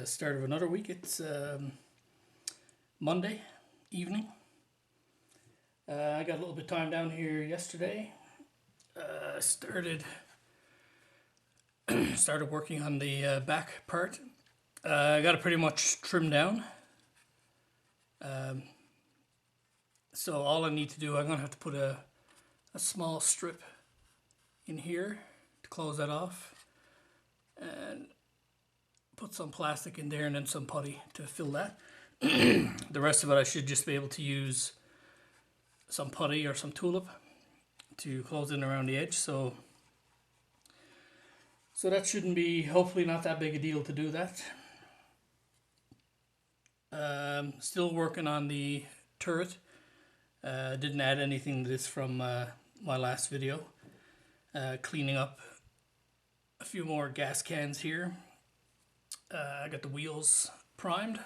Start of another week. It's Monday evening. I got a little bit of time down here yesterday. Started working on the back part. I got it pretty much trimmed down. So all I need to do, I'm gonna have to put a small strip in here to close that off, and put some plastic in there and then some putty to fill that. The rest of it I should just be able to use some putty or some tulip to close in around the edge. So that shouldn't be, hopefully not that big a deal to do that. Still working on the turret. Didn't add anything to this from my last video. Cleaning up a few more gas cans here. I got the wheels primed.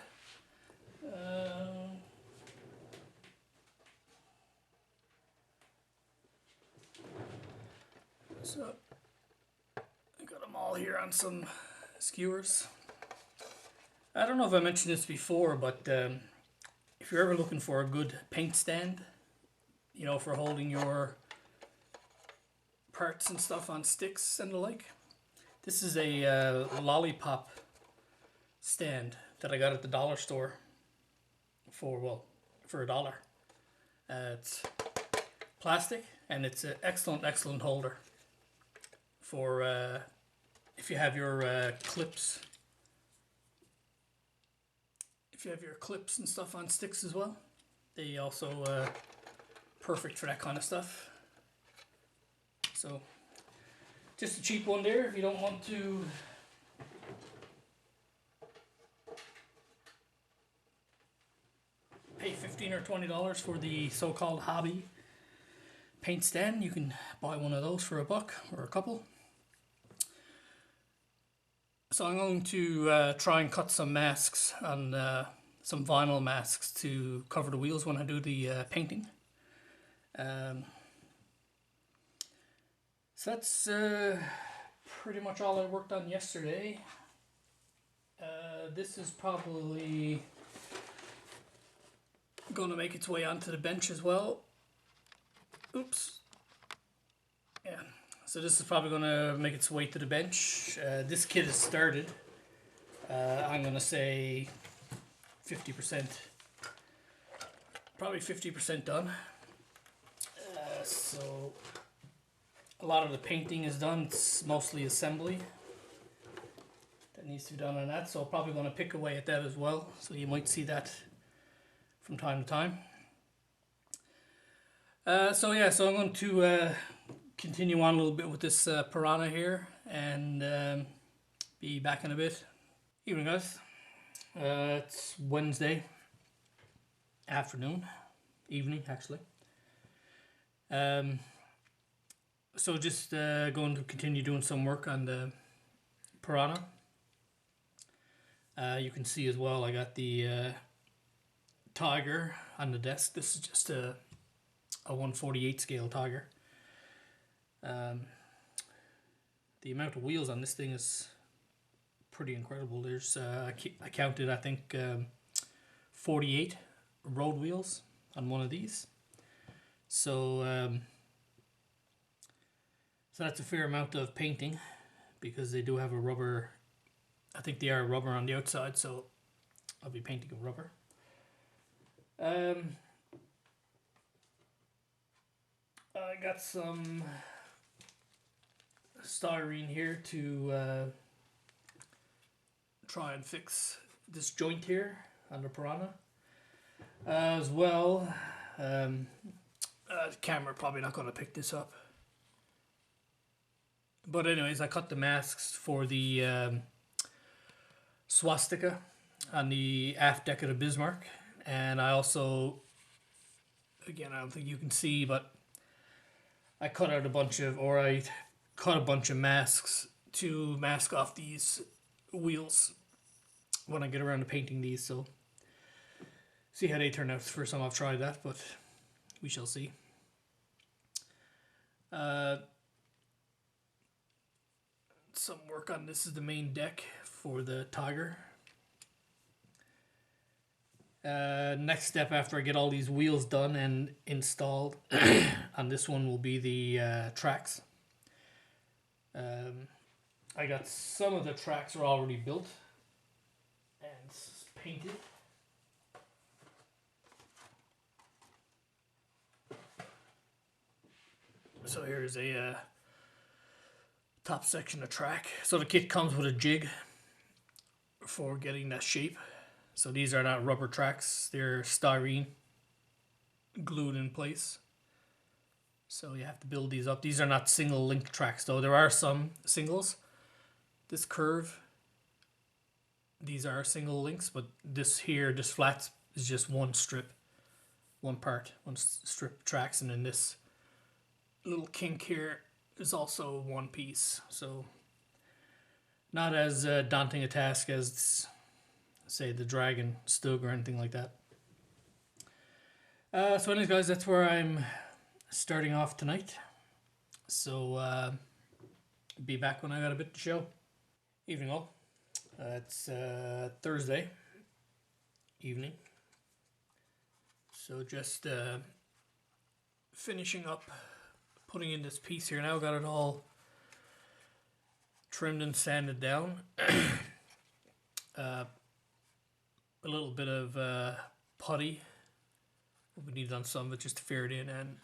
So I got them all here on some skewers. I don't know if I mentioned this before, but if you're ever looking for a good paint stand, you know, for holding your parts and stuff on sticks and the like, this is a lollipop stand that I got at the dollar store for $1. It's plastic and it's an excellent holder for if you have your clips. If you have your clips and stuff on sticks as well, they also perfect for that kind of stuff. So just a cheap one there if you don't want to pay $15 or $20 for the so-called hobby paint stand. You can buy one of those for $1 or a couple. So I'm going to try and cut some masks on some vinyl masks to cover the wheels when I do the painting. So that's pretty much all I worked on yesterday. This is probably going to make its way onto the bench as well. Oops. Yeah. So this is probably going to make its way to the bench. This kit has started. I'm going to say 50%. Probably 50% done. So a lot of the painting is done. It's mostly assembly that needs to be done on that. So I'm probably going to pick away at that as well. So you might see that from time to time. So I'm going to continue on a little bit with this piranha here, and be back in a bit. Evening, guys. It's Wednesday evening actually. So just going to continue doing some work on the piranha. You can see as well I got the tiger on the desk. This is just a 1/48 scale tiger. The amount of wheels on this thing is pretty incredible. There's I counted, I think, 48 road wheels on one of these. So that's a fair amount of painting, because they do have a rubber, I think they are rubber on the outside, so I'll be painting a rubber. I got some styrene here to try and fix this joint here on the piranha. As well, the camera probably not going to pick this up. But anyways, I cut the masks for the swastika on the aft deck of the Bismarck. And I also, again, I don't think you can see, but I cut a bunch of masks to mask off these wheels when I get around to painting these. So see how they turn out. It's the first time I've tried that, but we shall see. Some work on this is the main deck for the tiger. Next step after I get all these wheels done and installed on this one will be the tracks. I got some of the tracks are already built and painted. So here's a top section of track. So the kit comes with a jig for getting that shape. So these are not rubber tracks, they're styrene glued in place. So you have to build these up. These are not single link tracks though. There are some singles. This curve, these are single links, but this here, this flat is just one strip, one part, one strip tracks, and then this little kink here is also one piece. So not as daunting a task as, say, the Dragon Stug or anything like that. So anyways, guys, that's where I'm starting off tonight. So be back when I got a bit to show. Evening all. It's Thursday evening. So just finishing up putting in this piece here now. Got it all trimmed and sanded down. A little bit of putty we need on some of it just to fear it in, and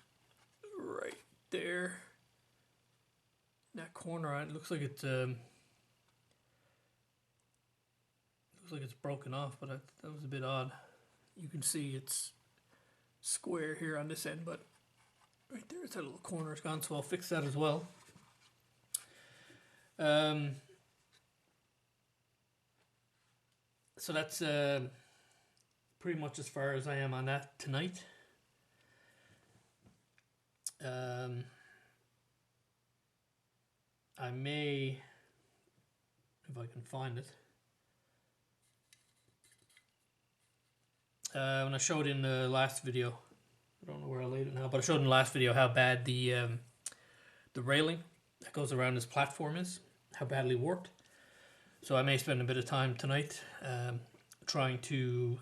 right there that corner, it looks like it's broken off, but that was a bit odd. You can see it's square here on this end, but right there's that little corner is gone, so I'll fix that as well. So that's pretty much as far as I am on that tonight. I may, if I can find it, when I showed in the last video, I don't know where I laid it now, but I showed in the last video how bad the railing that goes around this platform is, how badly warped. So I may spend a bit of time tonight trying to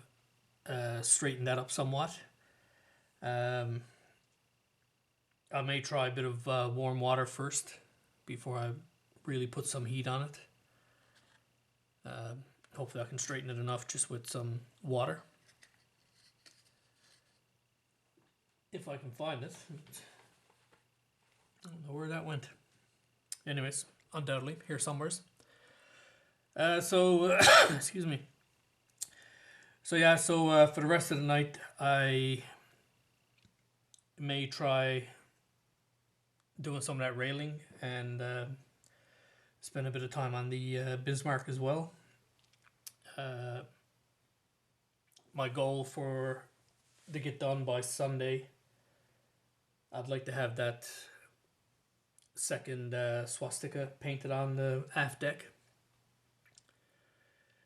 straighten that up somewhat. I may try a bit of warm water first before I really put some heat on it. Hopefully I can straighten it enough just with some water. If I can find it. I don't know where that went. Anyways, undoubtedly here somewheres. So excuse me. So yeah, so for the rest of the night I may try doing some of that railing and spend a bit of time on the Bismarck as well. My goal to get done by Sunday, I'd like to have that second swastika painted on the aft deck.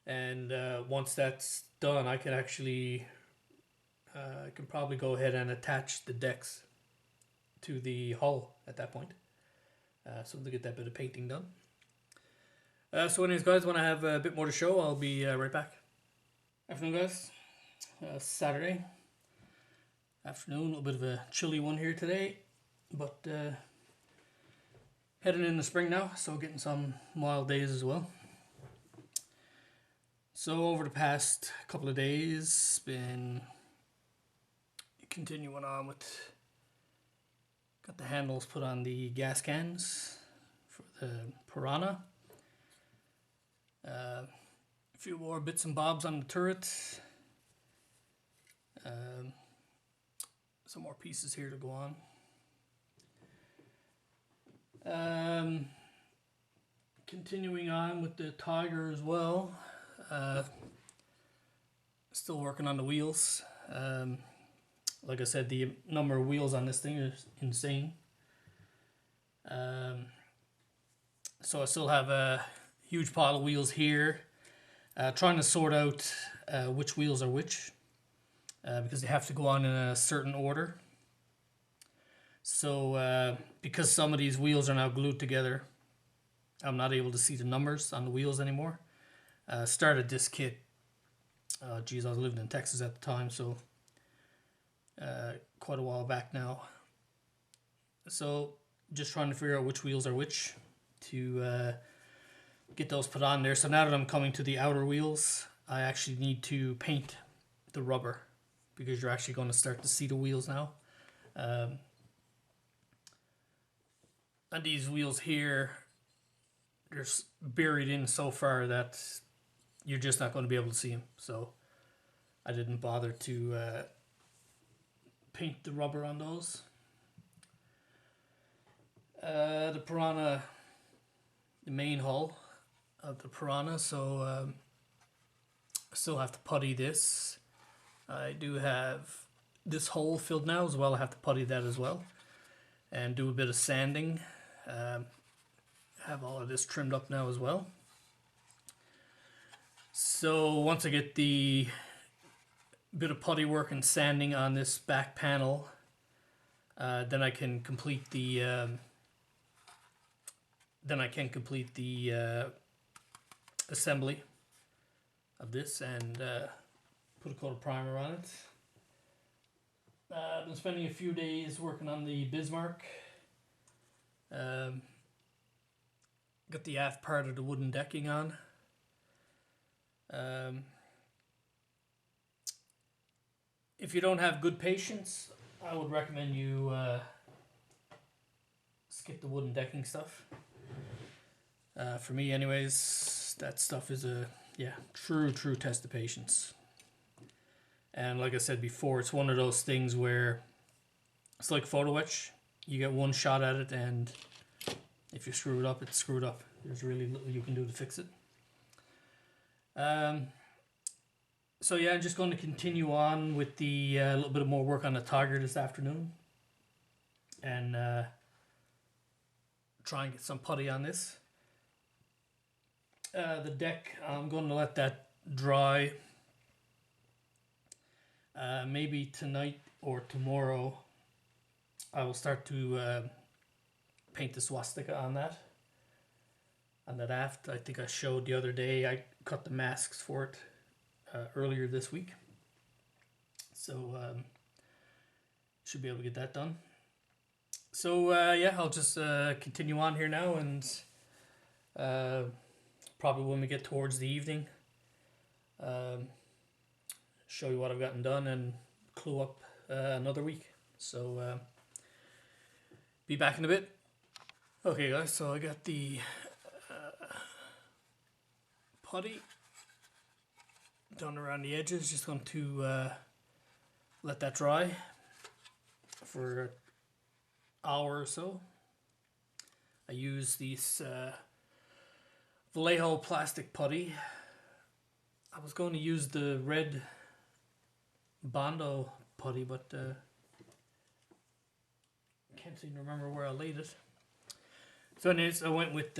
And once that's done, I can actually I can probably go ahead and attach the decks to the hull at that point, so to get that bit of painting done. So anyways, guys, when I have a bit more to show, I'll be right back. Afternoon, guys. Saturday afternoon, a little bit of a chilly one here today, but heading in the spring now, so getting some mild days as well. So over the past couple of days, been continuing on with, got the handles put on the gas cans for the Piranha. A few more bits and bobs on the turret. Some more pieces here to go on. Continuing on with the Tiger as well. Still working on the wheels. Like I said, the number of wheels on this thing is insane. So I still have a huge pile of wheels here. Trying to sort out which wheels are which, because they have to go on in a certain order. So because some of these wheels are now glued together, I'm not able to see the numbers on the wheels anymore. Started this kit Geez, I was living in Texas at the time, so quite a while back now. So just trying to figure out which wheels are which to get those put on there. So now that I'm coming to the outer wheels, I actually need to paint the rubber because you're actually going to start to see the wheels now. And these wheels here, they're buried in so far that you're just not going to be able to see them. So I didn't bother to paint the rubber on those. The Piranha, the main hull of the Piranha, so I still have to putty this. I do have this hole filled now as well. I have to putty that as well and do a bit of sanding. Have all of this trimmed up now as well. So once I get the bit of putty work and sanding on this back panel, then I can complete the assembly of this and put a coat of primer on it. I've been spending a few days working on the Bismarck. Got the aft part of the wooden decking on. If you don't have good patience, I would recommend you skip the wooden decking stuff. For me anyways, that stuff is a true test of patience. And like I said before, it's one of those things where it's like photo etch. You get one shot at it, and if you screw it up, it's screwed up. There's really little you can do to fix it. So yeah, I'm just going to continue on with the little bit of more work on the togger this afternoon, and try and get some putty on this. The deck, I'm going to let that dry. Maybe tonight or tomorrow I will start to paint the swastika on that aft. I think I showed the other day I cut the masks for it earlier this week, so should be able to get that done. So yeah, I'll just continue on here now, and probably when we get towards the evening, show you what I've gotten done and clue up another week. So be back in a bit. Okay guys, so I got the putty done around the edges. Just going to let that dry for an hour or so. I use these Vallejo plastic putty. I was going to use the red Bondo putty, but can't seem to remember where I laid it. So anyways, I went with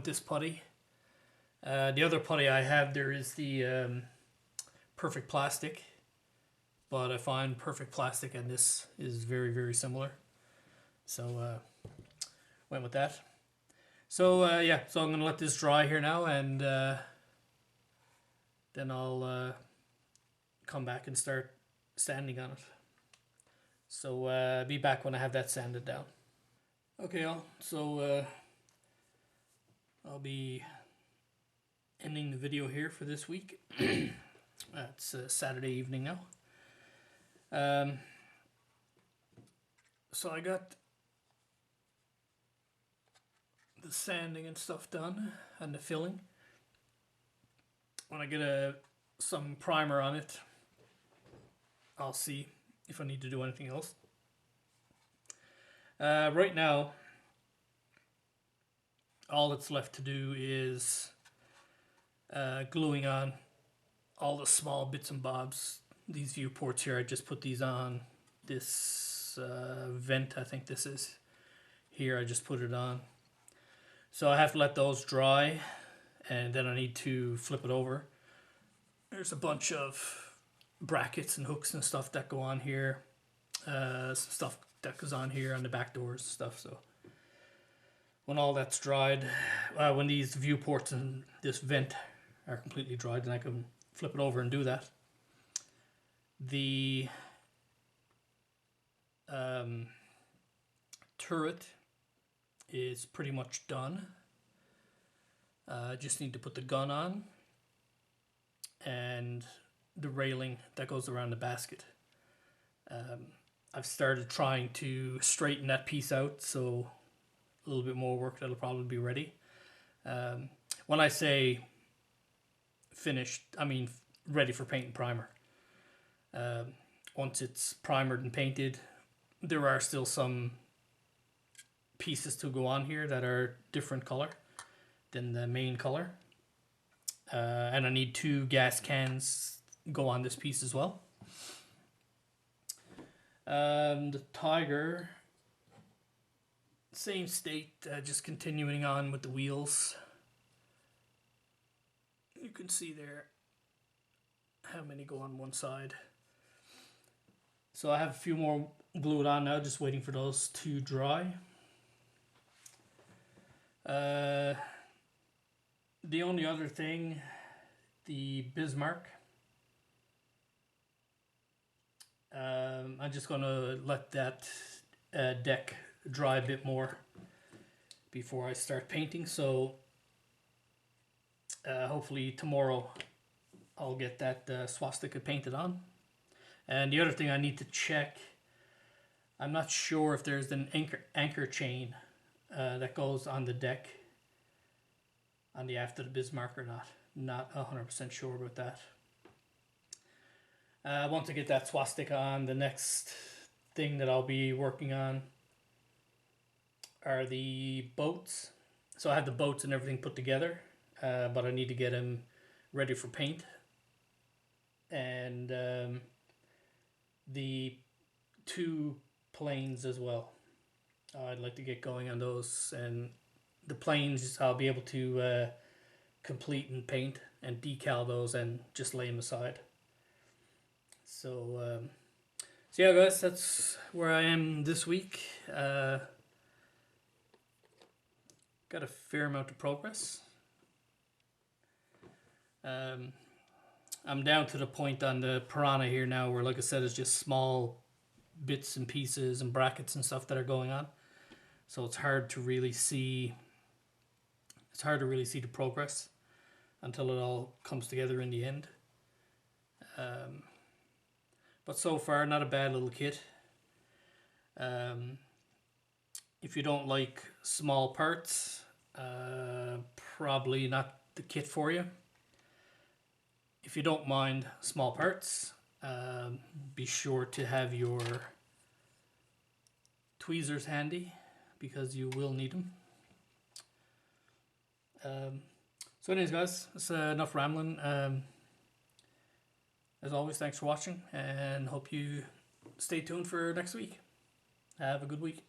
this putty. The other putty I have there is the Perfect Plastic, but I find Perfect Plastic and this is very similar, so went with that. So yeah, so I'm gonna let this dry here now, and then I'll come back and start sanding on it. So be back when I have that sanded down. Okay, y'all. So I'll be ending the video here for this week. It's Saturday evening now. So I got the sanding and stuff done and the filling. When I get some primer on it, I'll see if I need to do anything else. Right now, all that's left to do is gluing on all the small bits and bobs. These viewports here, I just put these on. This vent, I think this is here, I just put it on. So I have to let those dry, and then I need to flip it over. There's a bunch of brackets and hooks and stuff that go on here. Some stuff that goes on here on the back doors and stuff. So when all that's dried, when these viewports and this vent are completely dried, then I can flip it over and do that. The turret is pretty much done. Just need to put the gun on and the railing that goes around the basket. I've started trying to straighten that piece out, so a little bit more work that'll probably be ready. When I say finished, I mean ready for paint and primer. Once it's primered and painted, there are still some pieces to go on here that are different color than the main color. And I need 2 gas cans go on this piece as well. The Tiger, same state, just continuing on with the wheels. You can see there how many go on one side. So I have a few more glued on now, just waiting for those to dry. The only other thing, the Bismarck. I'm just going to let that deck dry a bit more before I start painting. So hopefully tomorrow I'll get that swastika painted on. And the other thing I need to check, I'm not sure if there's an anchor chain that goes on the deck on the aft of the Bismarck or not. Not 100% sure about that. Once I get that swastika on, the next thing that I'll be working on are the boats. So I have the boats and everything put together, but I need to get them ready for paint. And the 2 planes as well. I'd like to get going on those, and the planes I'll be able to complete and paint and decal those and just lay them aside. So yeah, guys, that's where I am this week. Got a fair amount of progress. I'm down to the point on the Piranha here now where, like I said, it's just small bits and pieces and brackets and stuff that are going on. So it's hard to really see the progress until it all comes together in the end. But so far, not a bad little kit. If you don't like small parts, probably not the kit for you. If you don't mind small parts, be sure to have your tweezers handy because you will need them. So anyways, guys, that's enough rambling. As always, thanks for watching, and hope you stay tuned for next week. Have a good week.